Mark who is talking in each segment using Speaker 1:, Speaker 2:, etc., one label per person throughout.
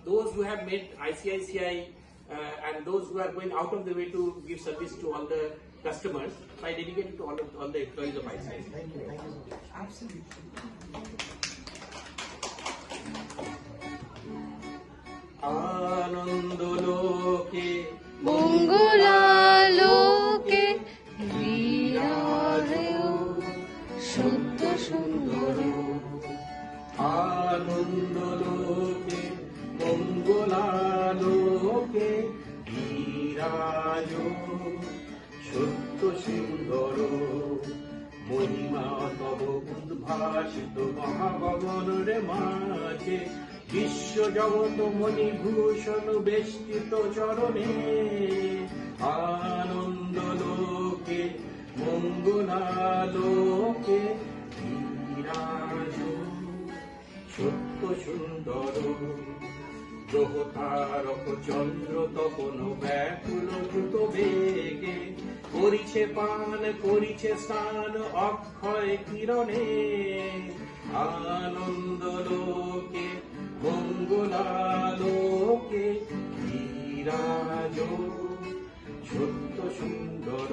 Speaker 1: those who have made ICICI and those who are going out of the way to give service to all the customers by dedicating to all the employees of ICICI.
Speaker 2: Thank you so much. Absolutely.
Speaker 1: आनंद लोके
Speaker 3: মঙ্গলালোকে বিরাজেও শুদ্ধ সুন্দর
Speaker 1: आनंद लोके मंगलालोके বিরাজো সত্য সুন্দর মহিমা তব উদ্ভাসিত মহাগগনের মাঝে বিশ্ব জগৎ মণিভূষণ বেষ্টিত চরণে আনন্দ লোকে মঙ্গলালোকে বিরাজো সত্য সুন্দর গ্রহ তারক চন্দ্র তখন ব্যাকুল দ্রুত বেগে করিছে পান করিছে স্নান অক্ষয় কিরণে আনন্দ লোকে মঙ্গলালোকে বিরাজ সত্য সুন্দর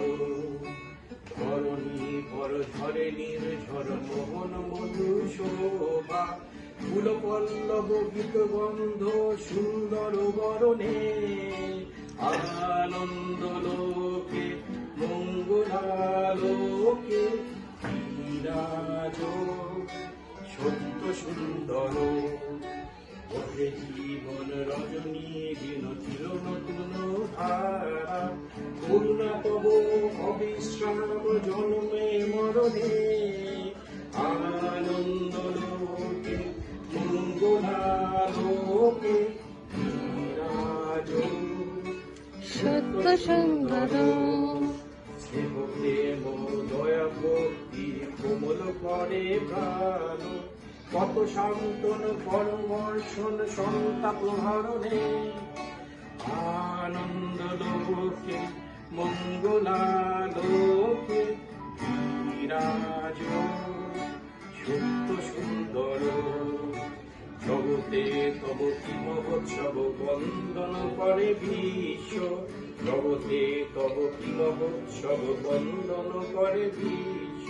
Speaker 1: ধরণী পর ঝরে নির্ঝর মোহন মধু শোভা ফুল পল্লব গীত গন্ধ সুন্দর বরণে আনন্দ লোকে মঙ্গলালোকে বিরাজ সত্য সুন্দর ওহে জীবন রজনী দিন চির নতুন ধারা করুণা তব অবিশ্রাম জন্মে মরণে আনন্দ লোকে মঙ্গলালোকে বিরাজ
Speaker 3: সত্য সুন্দর
Speaker 1: প্রেম দয়া ভক্তি কোমল করে প্রাণ কত সান্তন পরমর্শন সন্তাপ হরণে আনন্দ লোকে মঙ্গলালোকে বিরাজ সত্য সুন্দর জগতে তব কি মহোৎসব বন্দন করে বিশ্ব জগতে তব কি মহোৎসব বন্দন করে বিশ্ব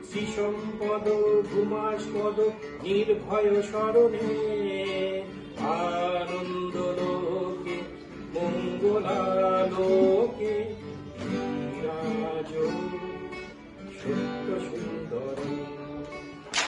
Speaker 1: শ্রী সম্পদ ভূমাস্পদ নির্ভয় স্মরণে আনন্দ লোকে মঙ্গলালোকে বিরাজ সত্য সুন্দর